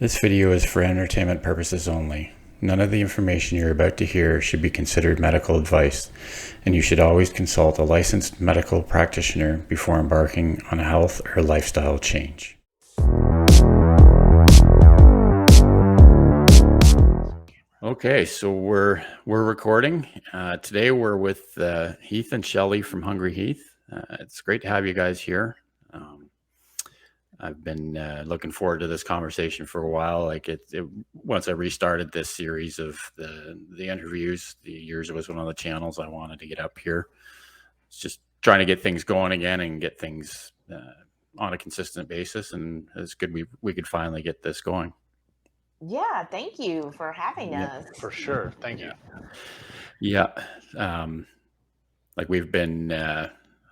This video is for entertainment purposes only. None of the information you're about to hear should be considered medical advice, and you should always consult a licensed medical practitioner before embarking on a health or lifestyle change. Okay, so we're recording. Today we're with Heath and Shelly from Hungry Heath. It's great to have you guys here. I've been looking forward to this conversation for a while. Once I restarted this series of the interviews, the years it was one of the channels I wanted to get up here. It's just trying to get things going again and get things on a consistent basis. And it's good we could finally get this going. Yeah, thank you for having us. For sure. Thank you. Yeah. Like we've been,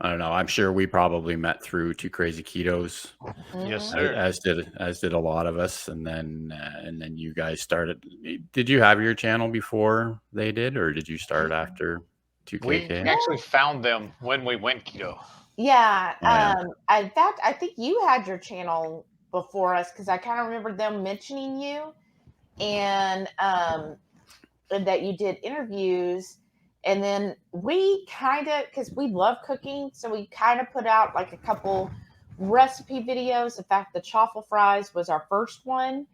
I don't know, I'm sure we probably met through Two Crazy Ketos. Yes, sir. As did a lot of us. And then you guys started. Did you have your channel before they did, or did you start after 2KK? We actually found them when we went keto. Yeah. Oh, yeah. In fact, I think you had your channel before us because I kind of remember them mentioning you and that you did interviews. And then we kind of, because we love cooking, so we kind of put out like a couple recipe videos. In fact, the chaffle fries was our first one,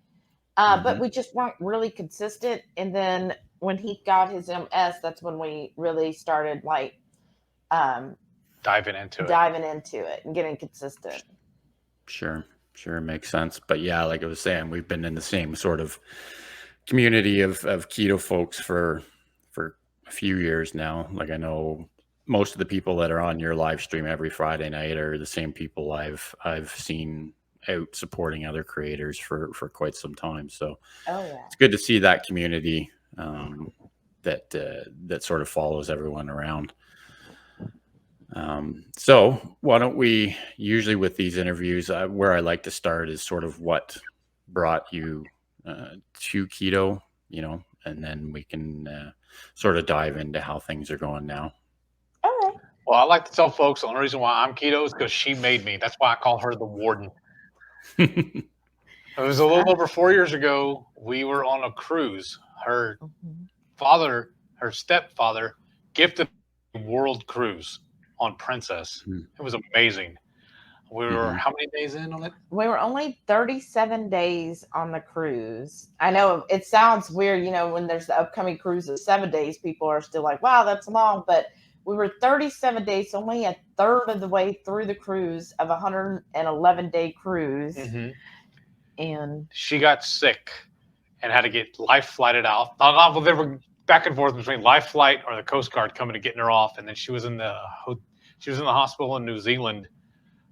but we just weren't really consistent. And then when he got his MS, that's when we really started like diving into it and getting consistent. Sure, makes sense. But yeah, like I was saying, we've been in the same sort of community of keto folks for a few years now. Like I know most of the people that are on your live stream every Friday night are the same people I've seen out supporting other creators for quite some time. So it's good to see that community that sort of follows everyone around. So why don't we, usually with these interviews, where I like to start is sort of what brought you to keto, and then we can sort of dive into how things are going now. Okay. Well, I like to tell folks the only reason why I'm keto is because she made me. That's why I call her the warden. It was a little over 4 years ago. We were on a cruise. Her father, her stepfather, gifted a world cruise on Princess. It was amazing. We were how many days in on it? We were only 37 days on the cruise. I know it sounds weird, when there's the upcoming cruise of 7 days, people are still like, wow, that's long. But we were 37 days, only a third of the way through the cruise of a 111-day cruise. And she got sick and had to get life flighted out. Well, they were back and forth between life flight or the Coast Guard coming to getting her off. And then she was in the hospital in New Zealand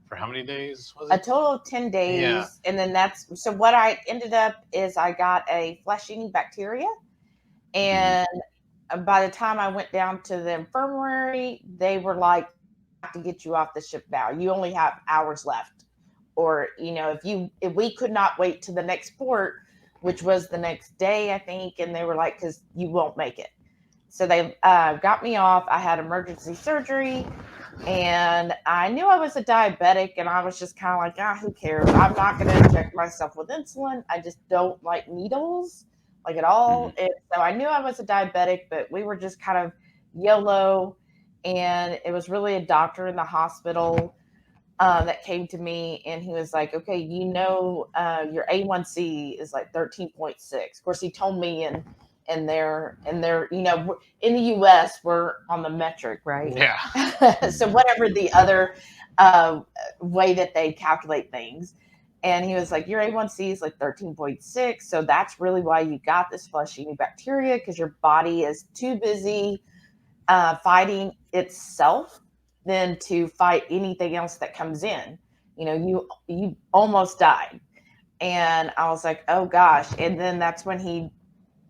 for how many days was it? A total of 10 days. Yeah. And then so what I ended up is I got a flesh-eating bacteria. And by the time I went down to the infirmary, they were like, to get you off the ship now. You only have hours left. Or, if we could not wait to the next port, which was the next day, I think, and they were like, because you won't make it. So they got me off. I had emergency surgery, and I knew I was a diabetic, and I was just kind of like, who cares? I'm not going to inject myself with insulin. I just don't like needles, like at all. And so I knew I was a diabetic, but we were just kind of YOLO, and it was really a doctor in the hospital that came to me, and he was like, okay, your A1C is like 13.6. Of course, he told me and they're in the US we're on the metric, right? Yeah. So whatever the other way that they calculate things. And he was like, your A1C is like 13.6. So that's really why you got this flesh-eating bacteria, because your body is too busy fighting itself than to fight anything else that comes in. You almost died. And I was like, oh gosh. And then that's when he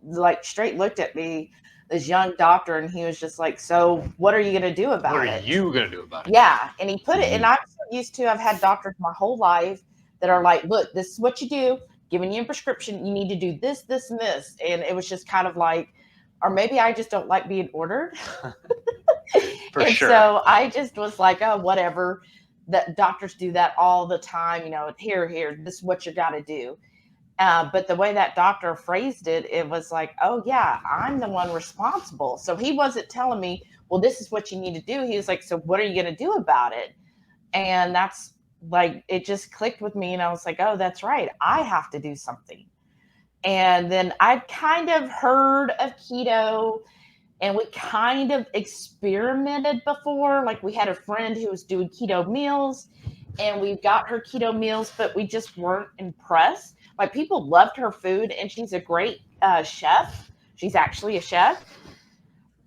like straight looked at me, this young doctor, and he was just like, so what are you going to do about it? What are you going to do about it? Yeah. And he put it, and I'm so used to, I've had doctors my whole life that are like, look, this is what you do, giving you a prescription. You need to do this, this, and this. And it was just kind of like, or maybe I just don't like being ordered. For sure. So I just was like, oh, whatever. That doctors do that all the time. Here, this is what you got to do. But the way that doctor phrased it, it was like, oh, yeah, I'm the one responsible. So he wasn't telling me, well, this is what you need to do. He was like, so what are you going to do about it? And that's like, it just clicked with me. And I was like, oh, that's right. I have to do something. And then I'd kind of heard of keto and we kind of experimented before. Like we had a friend who was doing keto meals and we got her keto meals, but we just weren't impressed. Like people loved her food and she's a great chef. She's actually a chef,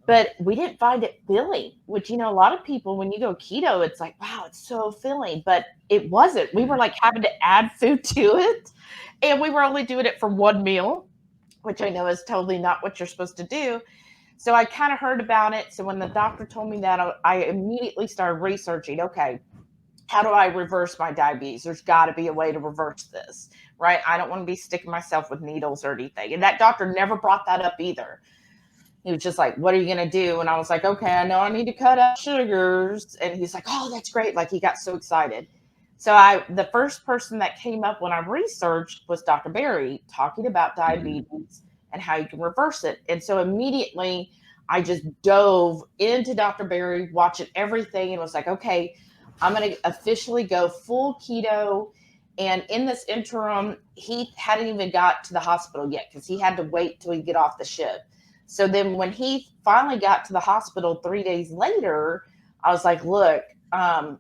but we didn't find it filling, which, a lot of people, when you go keto, it's like, wow, it's so filling, but it wasn't. We were like having to add food to it and we were only doing it for one meal, which I know is totally not what you're supposed to do. So I kind of heard about it. So when the doctor told me that, I immediately started researching, okay, how do I reverse my diabetes? There's got to be a way to reverse this, right? I don't want to be sticking myself with needles or anything. And that doctor never brought that up either. He was just like, what are you going to do? And I was like, okay, I know I need to cut out sugars. And he's like, oh, that's great. Like he got so excited. So the first person that came up when I researched was Dr. Barry talking about diabetes and how you can reverse it. And so immediately I just dove into Dr. Barry, watching everything and was like, okay, I'm going to officially go full keto. And in this interim, he hadn't even got to the hospital yet because he had to wait till he get off the ship. So then when he finally got to the hospital 3 days later, I was like, look, I'm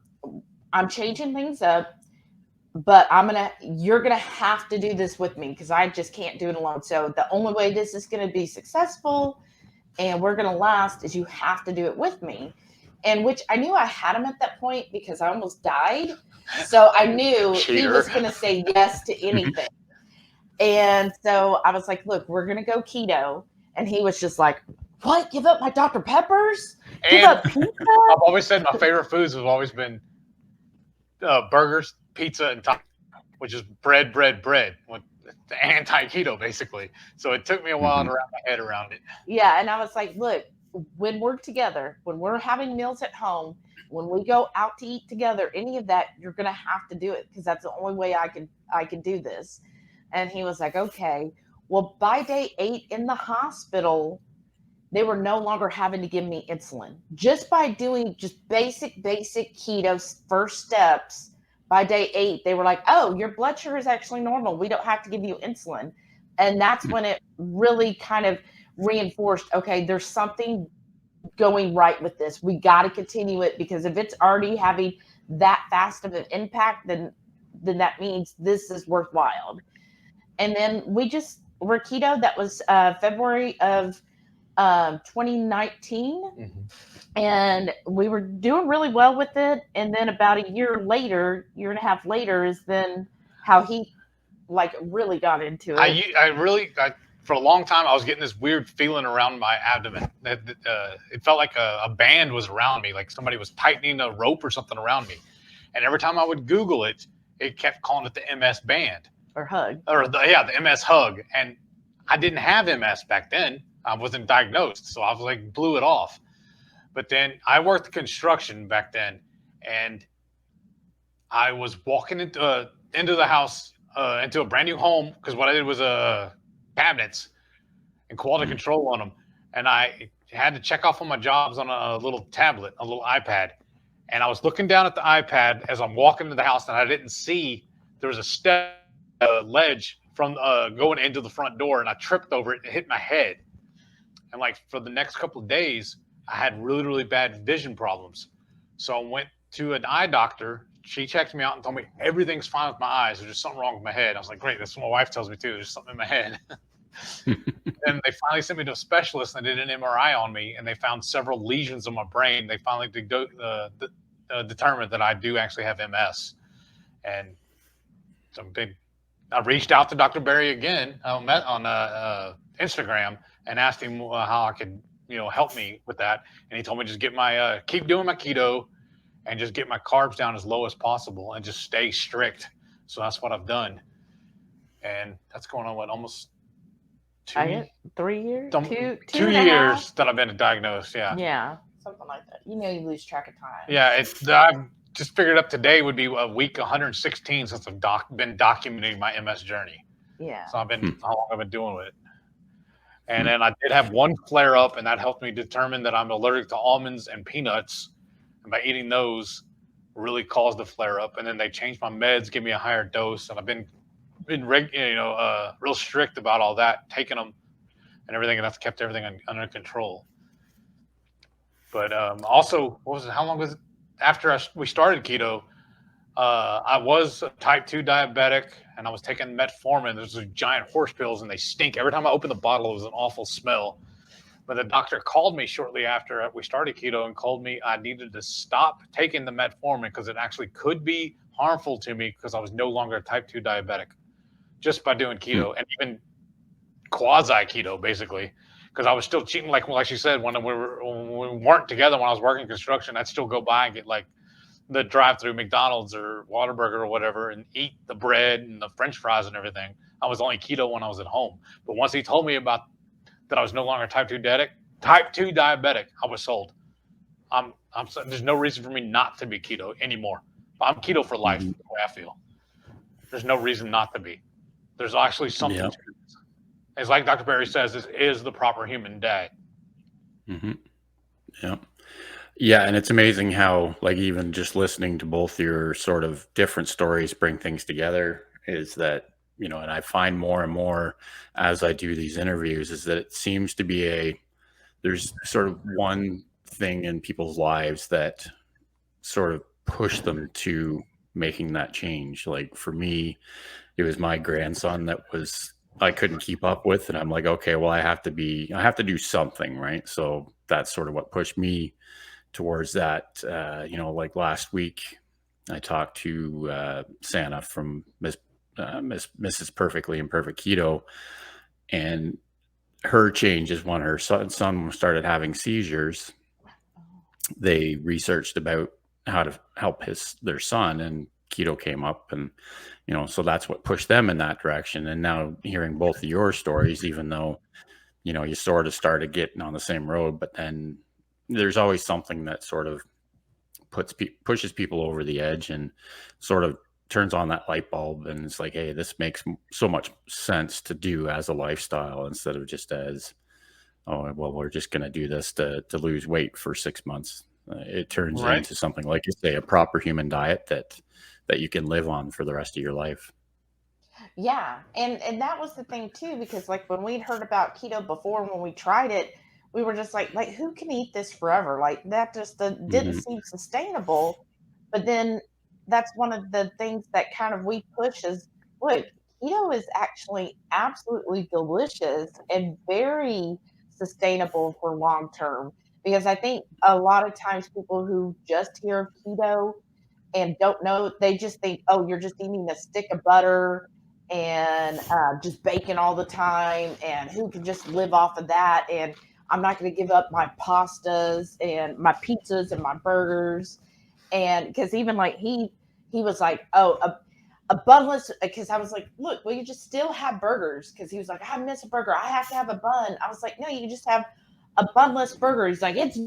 changing things up, but you're going to have to do this with me because I just can't do it alone. So the only way this is going to be successful and we're going to last is you have to do it with me. And which I knew I had him at that point because I almost died. So I knew he was going to say yes to anything. And so I was like, look, we're going to go keto. And he was just like, what? Give up my Dr. Peppers? Give up pizza? I've always said my favorite foods have always been burgers, pizza, and tacos, which is bread. With the anti-keto, basically. So it took me a while to wrap my head around it. Yeah, and I was like, look, when we're together, when we're having meals at home, when we go out to eat together, any of that, you're going to have to do it because that's the only way I can do this. And he was like, okay. Well, by day 8 in the hospital, they were no longer having to give me insulin. Just by doing just basic keto first steps, by day 8, they were like, oh, your blood sugar is actually normal. We don't have to give you insulin. And that's when it really kind of reinforced, okay, there's something going right with this. We got to continue it because if it's already having that fast of an impact, then that means this is worthwhile. And then we're keto. That was February of 2019. And we were doing really well with it. And then about a year and a half later is then how he like really got into it. For a long time, I was getting this weird feeling around my abdomen. It felt like a band was around me, like somebody was tightening a rope or something around me. And every time I would Google it, it kept calling it the MS band. Or hug. The MS hug. And I didn't have MS back then. I wasn't diagnosed. So I was like, blew it off. But then I worked construction back then. And I was walking into the house, into a brand new home. Because what I did was cabinets and quality control on them. And I had to check off on my jobs on a little tablet, a little iPad. And I was looking down at the iPad as I'm walking into the house and I didn't see there was a step ledge from going into the front door, and I tripped over it and hit my head. And like for the next couple of days, I had really, really bad vision problems. So I went to an eye doctor. She checked me out and told me everything's fine with my eyes. There's just something wrong with my head. I was like, great. That's what my wife tells me too. There's something in my head. And they finally sent me to a specialist and they did an MRI on me, and they found several lesions on my brain. They finally determined that I do actually have MS. And so I reached out to Dr. Barry again on Instagram and asked him how I could, help me with that. And he told me just keep doing my keto and just get my carbs down as low as possible and just stay strict. So that's what I've done. And that's going on almost 3 years? 2 years that I've been diagnosed. Yeah. Yeah. Something like that. You lose track of time. Yeah. I've just figured up today would be a week 116 since I've been documenting my MS journey. Yeah. So how long I've been doing it. And then I did have one flare up, and that helped me determine that I'm allergic to almonds and peanuts. And by eating those, really caused the flare up. And then they changed my meds, give me a higher dose, and I've been real strict about all that, taking them and everything, and that's kept everything under control. But also, what was it? How long was it after we started keto? I was a type 2 diabetic, and I was taking metformin. There's those giant horse pills, and they stink. Every time I open the bottle, it was an awful smell. But the doctor called me shortly after we started keto and told me I needed to stop taking the metformin because it actually could be harmful to me because I was no longer a type 2 diabetic just by doing keto and even quasi keto, basically. Because I was still cheating, like she said, when we weren't together, when I was working construction, I'd still go by and get like the drive-through McDonald's or Whataburger or whatever and eat the bread and the French fries and everything. I was only keto when I was at home. But once he told me about that I was no longer type 2 diabetic, I was sold. There's no reason for me not to be keto anymore. I'm keto for life, the way I feel. There's no reason not to be. There's actually something to this. It's like Dr. Berry says, this is the proper human diet. Yeah. Yeah, and it's amazing how, like, even just listening to both your sort of different stories bring things together is that, and I find more and more as I do these interviews is that it seems to be there's sort of one thing in people's lives that sort of push them to making that change. Like for me, it was my grandson that I couldn't keep up with. And I'm like, okay, well, I have to do something, right? So that's sort of what pushed me towards that. Like last week, I talked to Santa from Mrs. Perfectly Imperfect Keto, and her change is when her son started having seizures. They researched about how to help their son, and keto came up, and so that's what pushed them in that direction. And now hearing both of your stories, even though you sort of started getting on the same road, but then there's always something that sort of pushes people over the edge and sort of turns on that light bulb, and it's like, hey, this makes so much sense to do as a lifestyle instead of just as, oh, well, we're just going to do this to lose weight for 6 months. It turns into something, like you say, a proper human diet that you can live on for the rest of your life. Yeah. And that was the thing too, because like when we'd heard about keto before, when we tried it, we were just like who can eat this forever? Like that just didn't seem sustainable. But then that's one of the things that kind of we push is, look, keto is actually absolutely delicious and very sustainable for long term. Because I think a lot of times people who just hear keto and don't know, they just think, oh, you're just eating a stick of butter and just bacon all the time, and who can just live off of that, and I'm not going to give up my pastas and my pizzas and my burgers. And because even like he was like, oh, a bunless, because I was like, look, well, you just still have burgers, because he was like, I miss a burger, I have to have a bun. I was like, no, you can just have a bunless burger. He's like, it's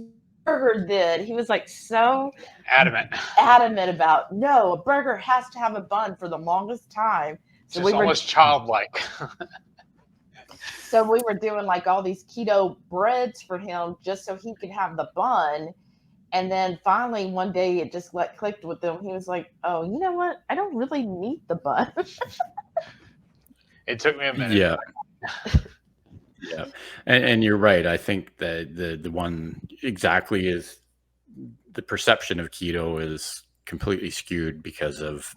burger then. He was like so adamant about, no, a burger has to have a bun for the longest time. So we were almost childlike. So we were doing like all these keto breads for him just so he could have the bun. And then finally one day it just clicked with him. He was like, oh, you know what? I don't really need the bun. It took me a minute. Yeah. Yeah. And you're right. I think that the one exactly is the perception of keto is completely skewed because of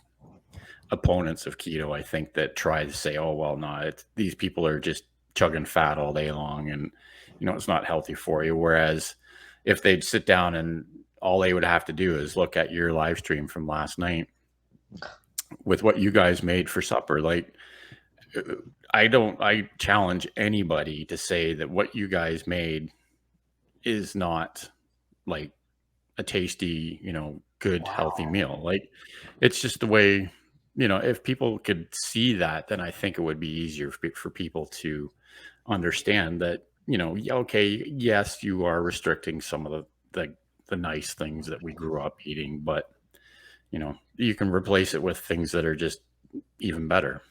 opponents of keto. I think that try to say, oh, well, no, these people are just chugging fat all day long, and it's not healthy for you. Whereas if they'd sit down and all they would have to do is look at your live stream from last night with what you guys made for supper, like I challenge anybody to say that what you guys made is not like a tasty, good, healthy meal. Like it's just the way, if people could see that, then I think it would be easier for people to understand that, okay, yes, you are restricting some of the nice things that we grew up eating, but you can replace it with things that are just even better.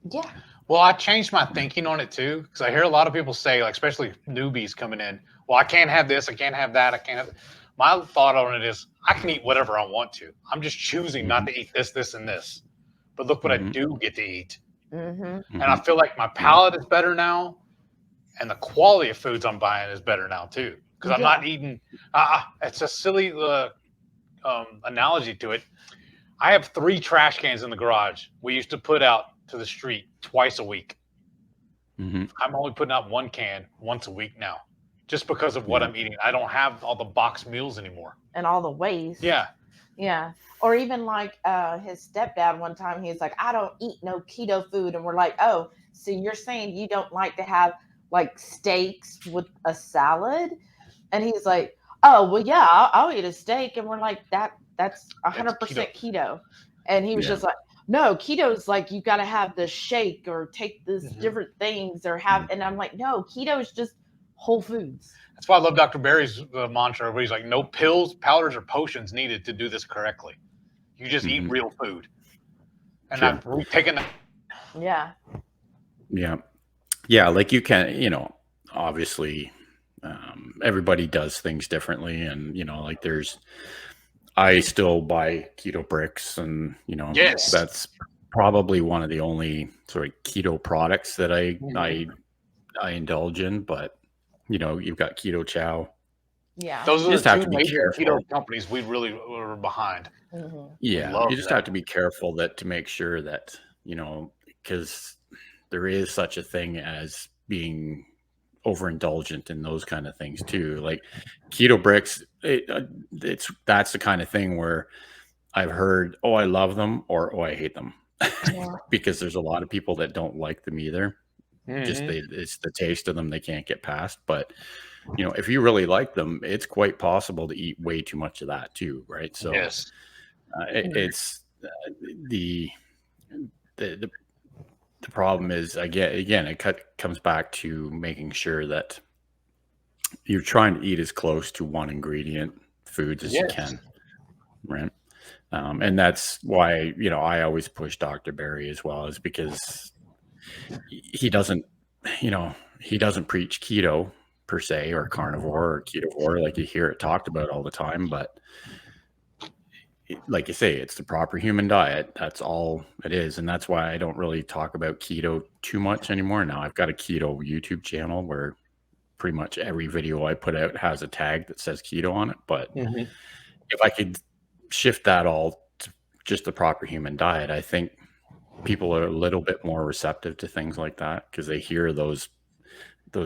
Yeah. Well, I changed my thinking on it too, because I hear a lot of people say, like, especially newbies coming in, well, I can't have this, I can't have that, I can't have. My thought on it is, I can eat whatever I want to. I'm just choosing not to eat this, this, and this. But look what I do get to eat. And I feel like my palate is better now, and the quality of foods I'm buying is better now too, because I'm not eating. It's a silly analogy to it. I have 3 trash cans in the garage. We used to put out to the street twice a week. I'm only putting out 1 can once a week now, just because of what I'm eating. I don't have all the box meals anymore. And all the waste. Yeah. Yeah. Or even like his stepdad one time, he was like, I don't eat no keto food. And we're like, oh, so you're saying you don't like to have like steaks with a salad? And he's like, oh, well, yeah, I'll eat a steak. And we're like, that's 100% keto. And he was just like, no, keto is like, you got to have the shake or take this different things or have. And I'm like, no, keto is just whole foods. That's why I love Dr. Barry's mantra where he's like, no pills, powders, or potions needed to do this correctly. You just eat real food. And I've taken that. Yeah. Yeah. Yeah. Like you can, obviously everybody does things differently. And, like I still buy keto bricks and, that's probably one of the only sort of keto products that I indulge in, but you've got Keto Chow. Yeah. Those are the 2 major keto companies we really were behind. Yeah. You just have to be careful to make sure that, because there is such a thing as being overindulgent in those kind of things too. Like keto bricks, that's the kind of thing where I've heard, oh, I love them or oh, I hate them. Because there's a lot of people that don't like them either. Just it's the taste of them they can't get past. But if you really like them, it's quite possible to eat way too much of that too, right? So it's the problem is again it comes back to making sure that you're trying to eat as close to one ingredient foods as you can, right? And that's why I always push Dr. Barry as well, is because he doesn't preach keto per se or carnivore or ketovore like you hear it talked about all the time, but like you say, it's the proper human diet. That's all it is. And that's why I don't really talk about keto too much anymore. Now I've got a keto YouTube channel where pretty much every video I put out has a tag that says keto on it. But if I could shift that all to just the proper human diet, I think people are a little bit more receptive to things like that because they hear those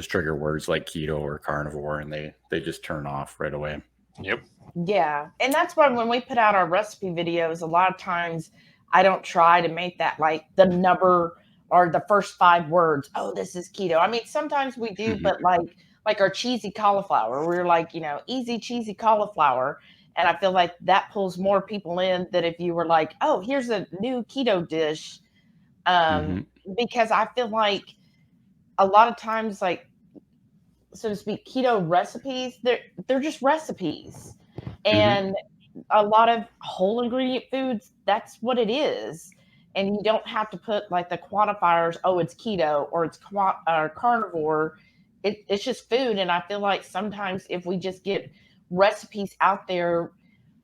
trigger words like keto or carnivore and they just turn off right away. Yep. Yeah. And that's why when we put out our recipe videos, a lot of times I don't try to make that like the number or the first 5 words. Oh, this is keto. I mean, sometimes we do, but like our cheesy cauliflower, we're like, easy cheesy cauliflower. And I feel like that pulls more people in than if you were like, oh, here's a new keto dish. Because I feel like a lot of times, like, so to speak, keto recipes, they're just recipes. And a lot of whole ingredient foods, that's what it is. And you don't have to put like the quantifiers, oh, it's keto or it's carnivore. It's just food. And I feel like sometimes if we just get recipes out there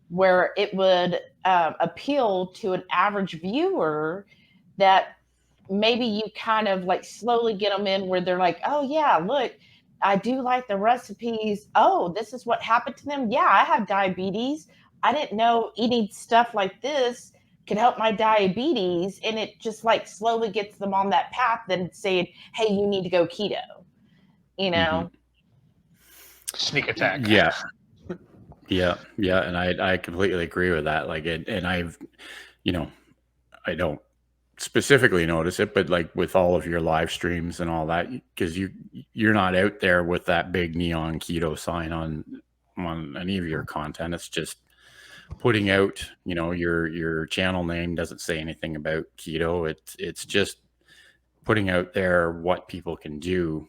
where it would appeal to an average viewer, that maybe you kind of like slowly get them in where they're like, oh yeah, look, I do like the recipes. Oh, this is what happened to them. Yeah, I have diabetes. I didn't know eating stuff like this could help my diabetes. And it just like slowly gets them on that path and saying, hey, you need to go keto, Sneak attack. Yeah. And I completely agree with that. Like, and I've, I don't specifically notice it, but like with all of your live streams and all that, because you're not out there with that big neon keto sign on any of your content. It's just putting out, your channel name doesn't say anything about keto. It's just putting out there what people can do.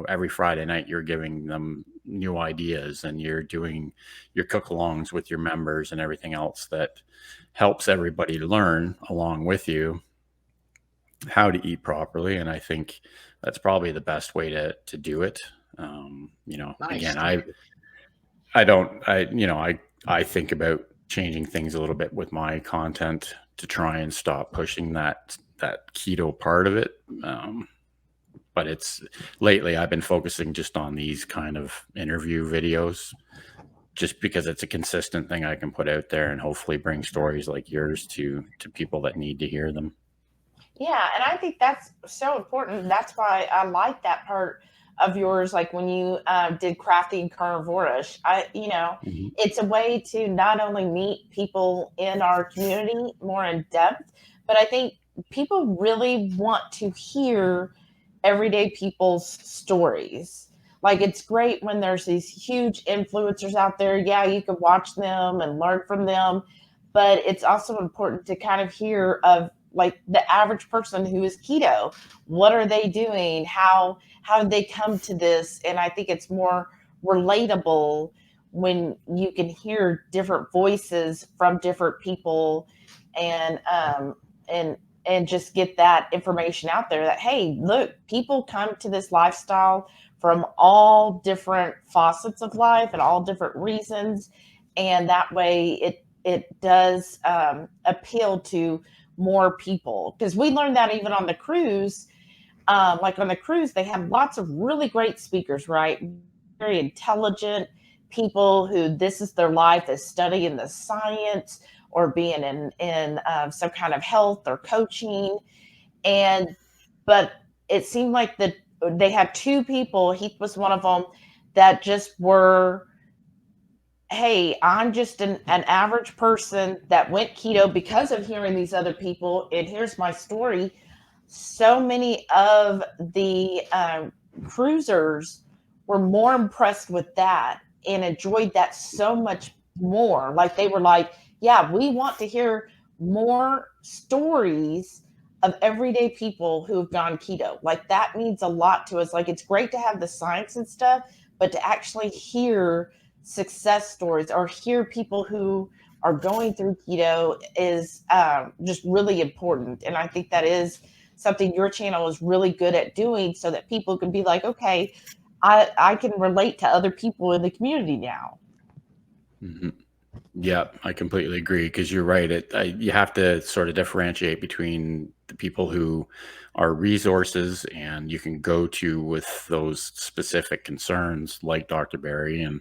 Every Friday night you're giving them new ideas and you're doing your cook-alongs with your members and everything else that helps everybody learn along with you. how to eat properly, and I think that's probably the best way to do it. Nice. Again, I think about changing things a little bit with my content to try and stop pushing that keto part of it. But it's lately I've been focusing just on these kind of interview videos, just because it's a consistent thing I can put out there and hopefully bring stories like yours to people that need to hear them. Yeah, and I think that's so important. That's why I like that part of yours. Like when you did crafty and carnivorish, Mm-hmm. it's a way to not only meet people in our community more in depth, but I think people really want to hear everyday people's stories. Like it's great when there's these huge influencers out there. Yeah, you can watch them and learn from them, but it's also important to kind of hear of like the average person who is keto. What are they doing? How did they come to this? And I think it's more relatable when you can hear different voices from different people, and and just get that information out there that, hey, look, people come to this lifestyle from all different facets of life and all different reasons, and that way it does appeal to more people, because we learned that even on the cruise. Like on the cruise, they have lots of really great speakers, right? Very intelligent people who this is their life, is studying the science or being in some kind of health or coaching. And but it seemed like they had two people. Heath was one of them that just were, hey, I'm just an average person that went keto because of hearing these other people, and here's my story. So many of the cruisers were more impressed with that and enjoyed that so much more. Like they were like, yeah, we want to hear more stories of everyday people who have gone keto. Like that means a lot to us. Like it's great to have the science and stuff, but to actually hear success stories or hear people who are going through keto is just really important. And I think that is something your channel is really good at doing, so that people can be like, okay, I can relate to other people in the community now. Mm-hmm. Yeah, I completely agree, because you're right. You have to sort of differentiate between the people who are resources and you can go to with those specific concerns, like Dr. Barry, and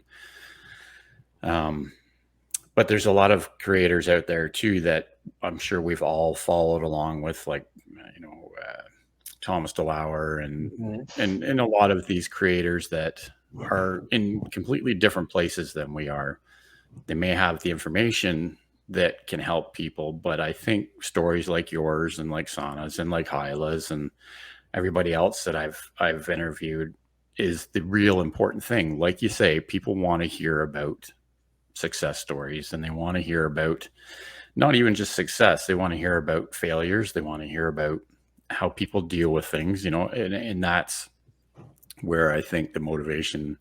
but there's a lot of creators out there too that I'm sure we've all followed along with, like Thomas DeLauer and a lot of these creators that are in completely different places than we are. They may have the information that can help people, but I think stories like yours and like Sana's and like Hyla's and everybody else that I've interviewed is the real important thing. Like you say, people want to hear about success stories, and they want to hear about not even just success. They want to hear about failures. They want to hear about how people deal with things, and that's where I think the motivation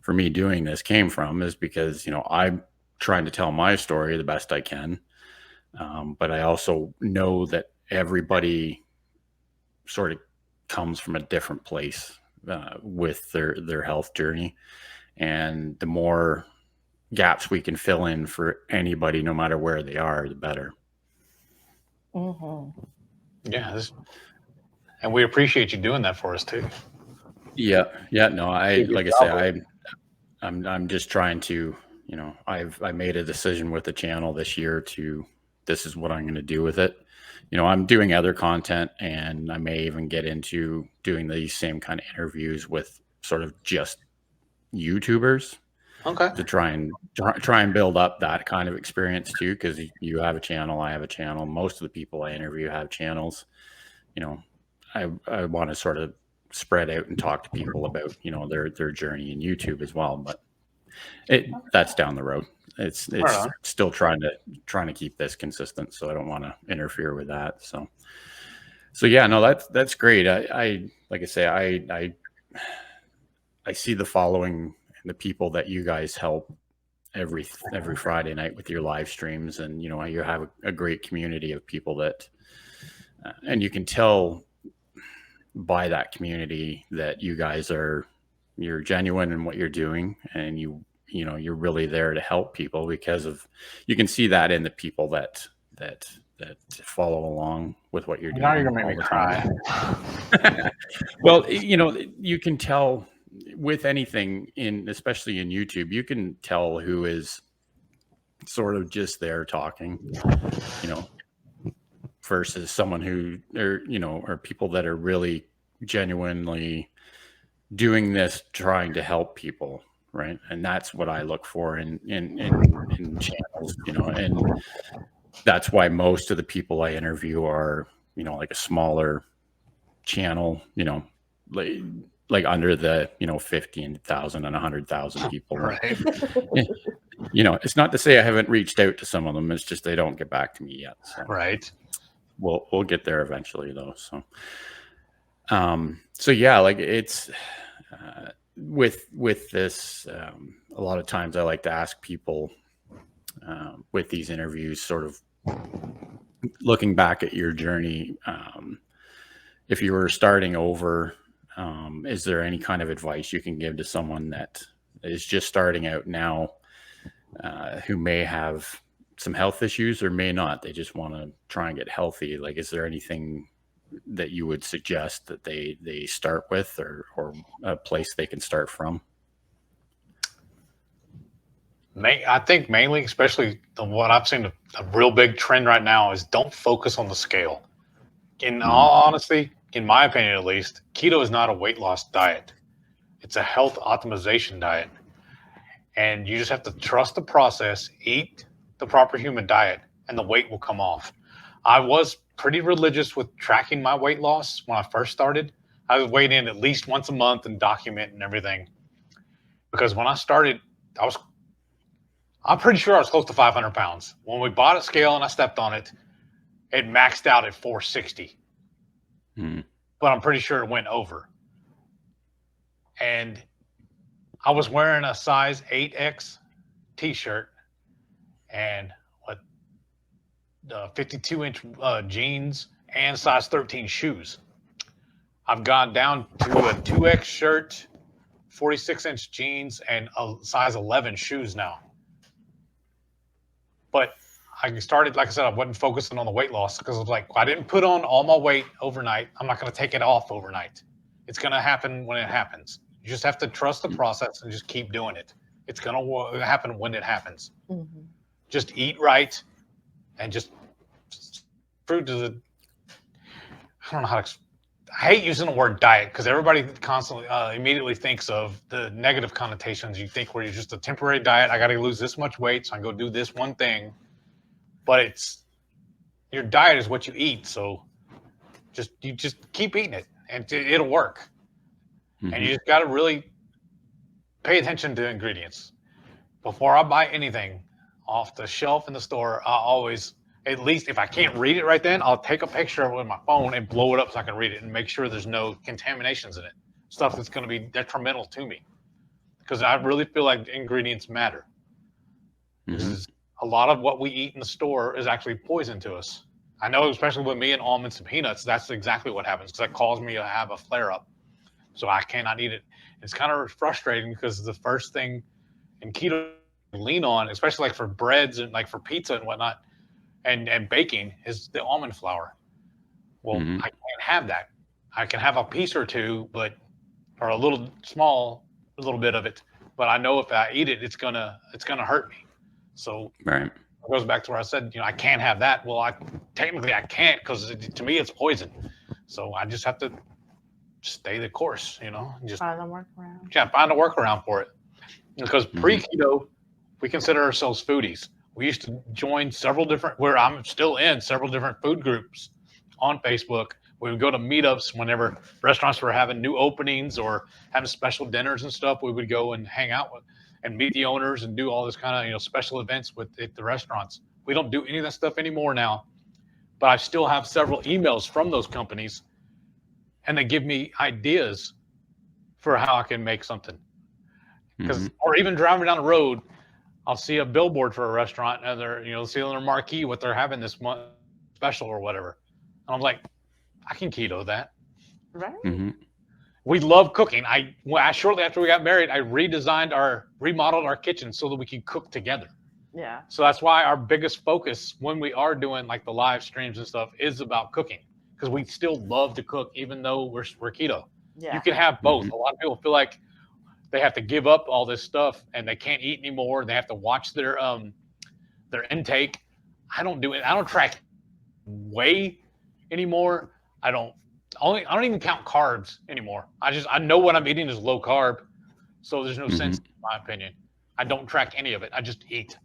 for me doing this came from, is because, I'm trying to tell my story the best I can. But I also know that everybody sort of comes from a different place with their health journey. And the more gaps we can fill in for anybody, no matter where they are, the better. Mm-hmm. Yeah, and we appreciate you doing that for us too. Yeah. No, like I say, I'm just trying to, I made a decision with the channel this year this is what I'm going to do with it. I'm doing other content, and I may even get into doing these same kind of interviews with sort of just YouTubers. Okay. To try and build up that kind of experience too, because you have a channel, I have a channel. Most of the people I interview have channels. I want to sort of spread out and talk to people about their journey in YouTube as well. But that's down the road. It's still trying to keep this consistent, so I don't want to interfere with that. So yeah, no, that's great. I like I say, I see the following and the people that you guys help every Friday night with your live streams, and you have a great community of people that and you can tell by that community that you guys you're genuine in what you're doing, and you're really there to help people, because you can see that in the people that follow along with what you're doing. Now you're gonna make me cry. Well, you can tell with anything, especially in YouTube, you can tell who is sort of just there talking, versus someone who, or people that are really genuinely doing this, trying to help people, right? And that's what I look for in channels, and that's why most of the people I interview are, like a smaller channel, like under the 15,000 and 100,000 people. Right. It's not to say I haven't reached out to some of them. It's just they don't get back to me yet. So. Right. We'll get there eventually, though. So yeah, like it's with this. A lot of times, I like to ask people with these interviews, sort of looking back at your journey. If you were starting over, is there any kind of advice you can give to someone that is just starting out now, who may have some health issues or may not? They just want to try and get healthy. Like, is there anything that you would suggest that they start with, or a place they can start from? I think mainly, especially what I've seen, a real big trend right now is don't focus on the scale. In all honesty, in my opinion at least, keto is not a weight loss diet. It's a health optimization diet. And you just have to trust the process, eat the proper human diet, and the weight will come off. I was pretty religious with tracking my weight loss when I first started. I was weighing in at least once a month and documenting everything. Because when I started, I'm pretty sure I was close to 500 pounds. When we bought a scale and I stepped on it, it maxed out at 460. But I'm pretty sure it went over. And I was wearing a size 8X t-shirt and 52-inch jeans and size 13 shoes. I've gone down to a 2X shirt, 46-inch jeans, and a size 11 shoes now. But I started, like I said, I wasn't focusing on the weight loss because I was like, I didn't put on all my weight overnight. I'm not going to take it off overnight. It's going to happen when it happens. You just have to trust the process and just keep doing it. It's going to happen when it happens. Mm-hmm. Just eat right and just fruit to the, I don't know how to, I hate using the word diet because everybody constantly immediately thinks of the negative connotations. You think where you're just a temporary diet. I got to lose this much weight, so I go do this one thing. But your diet is what you eat. So you just keep eating it and it'll work. Mm-hmm. And you just got to really pay attention to ingredients. Before I buy anything off the shelf in the store, I always, at least if I can't read it right then, I'll take a picture of it with my phone and blow it up so I can read it and make sure there's no contaminations in it. Stuff that's going to be detrimental to me. Because I really feel like ingredients matter. Mm-hmm. A lot of what we eat in the store is actually poison to us. I know, especially with me and almonds and peanuts, that's exactly what happens because that caused me to have a flare-up. So I cannot eat it. It's kind of frustrating because the first thing in keto I lean on, especially like for breads and like for pizza and whatnot, and baking, is the almond flour. Well, mm-hmm. I can't have that. I can have a piece or two, or a little bit of it. But I know if I eat it, it's gonna hurt me. So right. It goes back to where I said, I can't have that. Well, technically I can't because to me it's poison. So I just have to stay the course, just find a workaround. Yeah, find a workaround for it. Because pre-keto, we consider ourselves foodies. We used to join where I'm still in several different food groups on Facebook. We would go to meetups whenever restaurants were having new openings or having special dinners and stuff. We would go and hang out with and meet the owners and do all this kind of, special events at the restaurants. We don't do any of that stuff anymore now, but I still have several emails from those companies and they give me ideas for how I can make something. Or even driving down the road, I'll see a billboard for a restaurant and they're, see on their marquee what they're having this month special or whatever. And I'm like, I can keto that. Right. Mm-hmm. We love cooking. Shortly after we got married, I remodeled our kitchen so that we could cook together. Yeah. So that's why our biggest focus when we are doing like the live streams and stuff is about cooking, because we still love to cook even though we're keto. Yeah. You can have both. Mm-hmm. A lot of people feel like they have to give up all this stuff and they can't eat anymore. They have to watch their intake. I don't do it. I don't track way anymore. I don't even count carbs anymore. I know what I'm eating is low carb, so there's no sense, in my opinion. I don't track any of it. I just eat.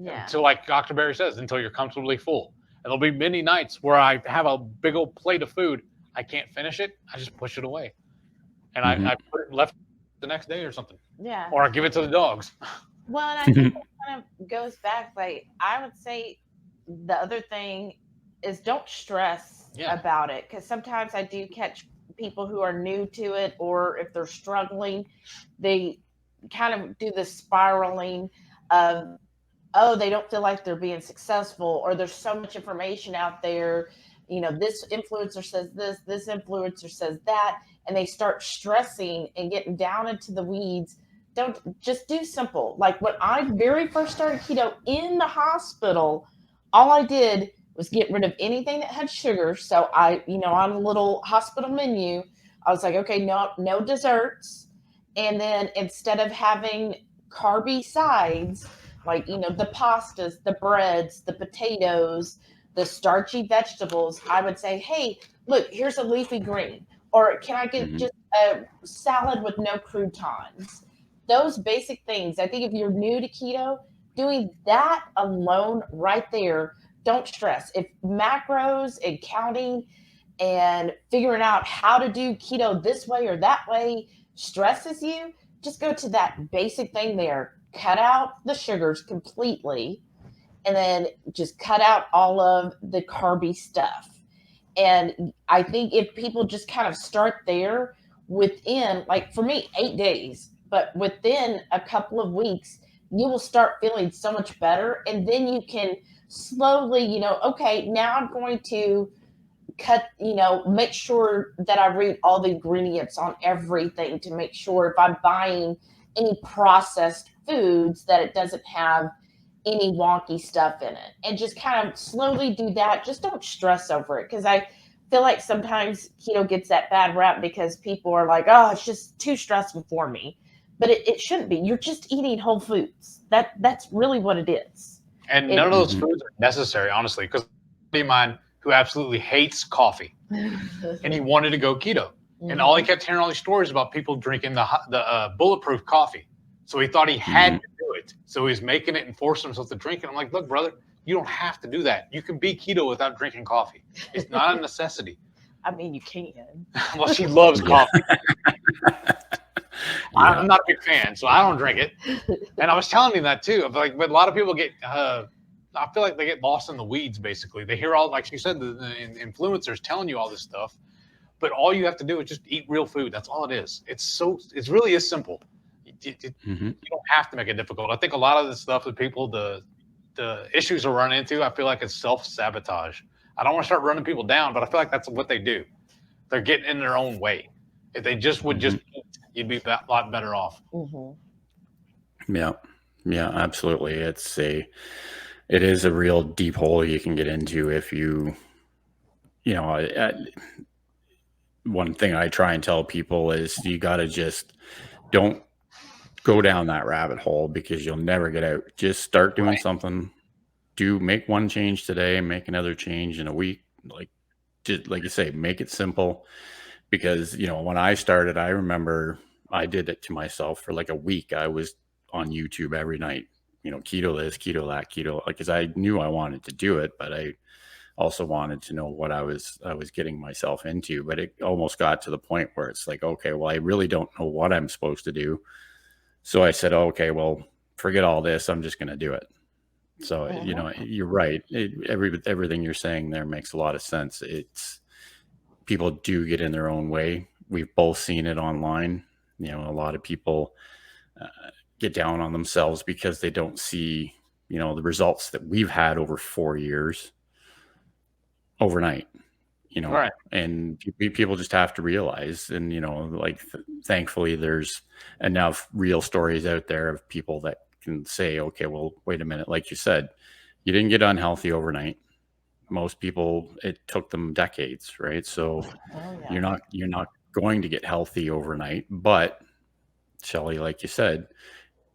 Yeah. Until, like Dr. Barry says, until you're comfortably full. And there'll be many nights where I have a big old plate of food. I can't finish it. I just push it away. And I put it left the next day or something. Yeah. Or I give it to the dogs. Well, and I think that kind of goes back. Like, I would say the other thing is don't stress about it, because sometimes I do catch people who are new to it, or if they're struggling, they kind of do the spiraling of, oh, they don't feel like they're being successful, or there's so much information out there. You know, this influencer says this influencer says that, and they start stressing and getting down into the weeds. Don't, just do simple. Like when I very first started keto in the hospital, all I did was get rid of anything that had sugar. So I, on a little hospital menu, I was like, okay, no desserts. And then instead of having carby sides, like, the pastas, the breads, the potatoes, the starchy vegetables, I would say, hey, look, here's a leafy green. Or can I get just a salad with no croutons? Those basic things. I think if you're new to keto, doing that alone right there, don't stress. If macros and counting and figuring out how to do keto this way or that way stresses you, just go to that basic thing there. Cut out the sugars completely, and then just cut out all of the carby stuff. And I think if people just kind of start there within, like for me, 8 days, but within a couple of weeks, you will start feeling so much better. And then you can slowly, okay, now I'm going to cut, make sure that I read all the ingredients on everything to make sure if I'm buying any processed foods that it doesn't have any wonky stuff in it, and just kind of slowly do that. Just don't stress over it, because I feel like sometimes keto gets that bad rap because people are like, oh, it's just too stressful for me. But it shouldn't be. You're just eating whole foods. That's really what it is. And none of those foods are necessary, honestly, because a buddy of mine who absolutely hates coffee, and he wanted to go keto. And all he kept hearing all these stories about people drinking the bulletproof coffee. So he thought he had to do it. So he's making it and forcing himself to drink it. I'm like, look, brother, you don't have to do that. You can be keto without drinking coffee. It's not a necessity. I mean, you can. Well, she loves coffee. I'm not a big fan, so I don't drink it. And I was telling him that too. Like, but a lot of people get, I feel like they get lost in the weeds. Basically, they hear all, like she said, the influencers telling you all this stuff, but all you have to do is just eat real food. That's all it is. It really is simple. You don't have to make it difficult. I think a lot of the stuff that people, the issues are running into, I feel like it's self-sabotage. I don't want to start running people down, but I feel like that's what they do. They're getting in their own way. If they just would just eat, you'd be a lot better off. Yeah, absolutely. It is a real deep hole you can get into if one thing I try and tell people is you got to just don't go down that rabbit hole, because you'll never get out. Just start doing something. Make one change today, make another change in a week. Just like you say, make it simple. Because, when I started, I remember I did it to myself for like a week. I was on YouTube every night, keto this, keto that, keto, because I knew I wanted to do it, but I also wanted to know what I was getting myself into. But it almost got to the point where it's like, okay, well, I really don't know what I'm supposed to do. So I said, okay, well, forget all this. I'm just going to do it. So, you're right. Everything you're saying there makes a lot of sense. People do get in their own way. We've both seen it online. A lot of people get down on themselves because they don't see, the results that we've had over 4 years overnight. you know, Right. and people just have to realize, and, you know, like thankfully there's enough real stories out there of people that can say, okay, well, wait a minute. Like you said, you didn't get unhealthy overnight. Most people, it took them decades, right? So Oh, yeah. you're not going to get healthy overnight, but Shelly, like you said,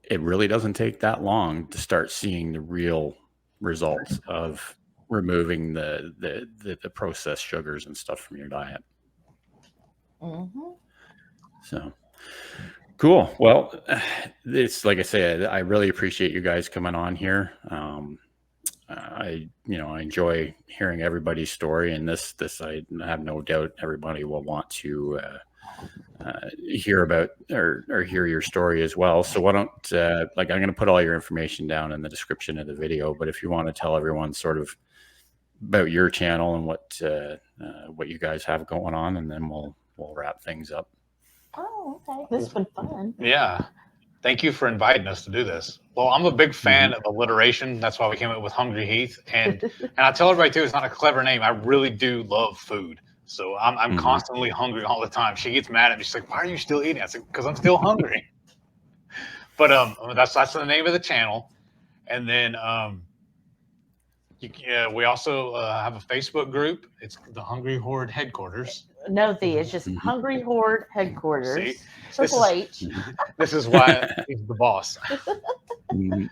it really doesn't take that long to start seeing the real results of removing the processed sugars and stuff from your diet. Mm-hmm. So cool. Well, it's like I said, I really appreciate you guys coming on here. I enjoy hearing everybody's story, and this I have no doubt everybody will want to hear about or hear your story as well. So why don't I'm going to put all your information down in the description of the video, but if you want to tell everyone sort of about your channel and what you guys have going on, and then we'll wrap things up. Oh, okay. This has been fun. Yeah. Thank you for inviting us to do this. Well, I'm a big fan of alliteration. That's why we came up with Hungry Heath. And I tell everybody too, it's not a clever name. I really do love food. So I'm constantly hungry all the time. She gets mad at me. She's like, "Why are you still eating?" I said, "Because I'm still hungry." But that's the name of the channel. And then we also have a Facebook group. It's the Hungry Horde Headquarters. No, it's just Hungry Horde Headquarters. See, Triple H. This is why he's the boss. Mhm.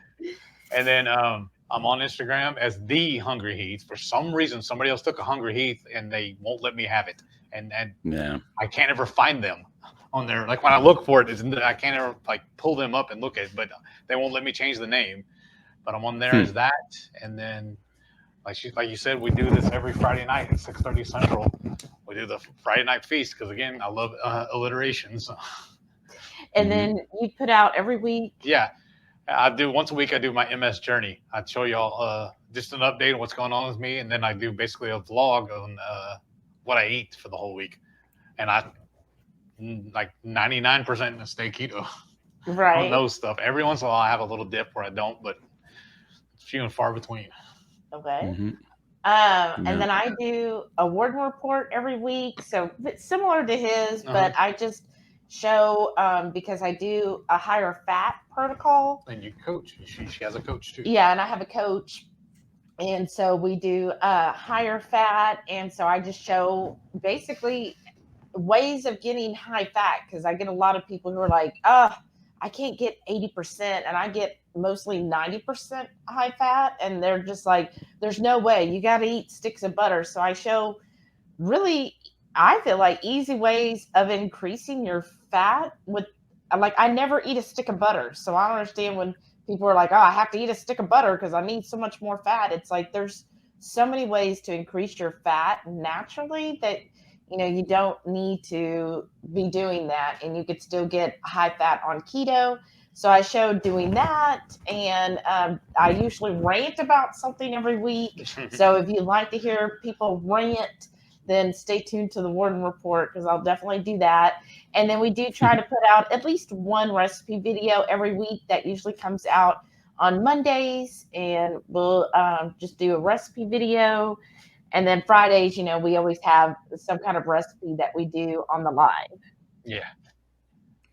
And then I'm on Instagram as the Hungry Heath. For some reason, somebody else took a Hungry Heath and they won't let me have it. And Yeah. I can't ever find them on there. Like when I look for it, I can't ever like pull them up and look at it, but they won't let me change the name. But I'm on there as that. And then like you said, we do this every Friday night at 6:30 Central. We do the Friday night feast because again, I love alliterations. And then you put out every week. Yeah, I do once a week. I do my MS journey. I show y'all just an update on what's going on with me, and then I do basically a vlog on what I eat for the whole week. And I like 99% stay keto. Right. On those stuff. Every once in a while, I have a little dip where I don't, but it's few and far between. Okay. And then I do a warden report every week. So it's similar to his, but I just show because I do a higher fat protocol. And you coach. She has a coach too. Yeah, and I have a coach. And so we do higher fat. And so I just show basically ways of getting high fat because I get a lot of people who are like, I can't get 80%, and I get mostly 90% high fat, and they're just like, there's no way, you got to eat sticks of butter. So I show really, I feel like easy ways of increasing your fat with, like, I never eat a stick of butter. So I don't understand when people are like, oh, I have to eat a stick of butter because I need so much more fat. It's like, there's so many ways to increase your fat naturally that, you know, you don't need to be doing that, and you could still get high fat on keto. So I showed doing that, and I usually rant about something every week. So if you'd like to hear people rant, then stay tuned to the Warden Report because I'll definitely do that. And then we do try to put out at least one recipe video every week that usually comes out on Mondays, and we'll just do a recipe video. And then Fridays, you know, we always have some kind of recipe that we do on the live. Yeah.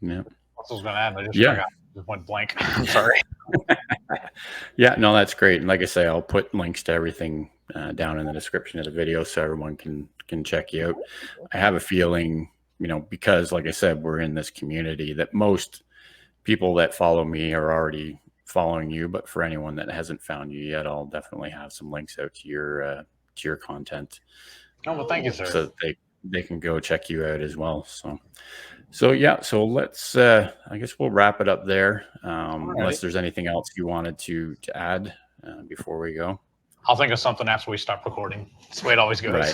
Yeah. What I was going to add, I just forgot. Just went blank. I'm sorry. Yeah, no, that's great. And like I say, I'll put links to everything down in the description of the video so everyone can check you out. I have a feeling, you know, because like I said, we're in this community that most people that follow me are already following you. But for anyone that hasn't found you yet, I'll definitely have some links out to your content. Oh, well, thank you, sir. So that they can go check you out as well. So yeah, so let's I guess we'll wrap it up there. Unless there's anything else you wanted to add before we go. I'll think of something after we stop recording. That's the way it always goes. Right.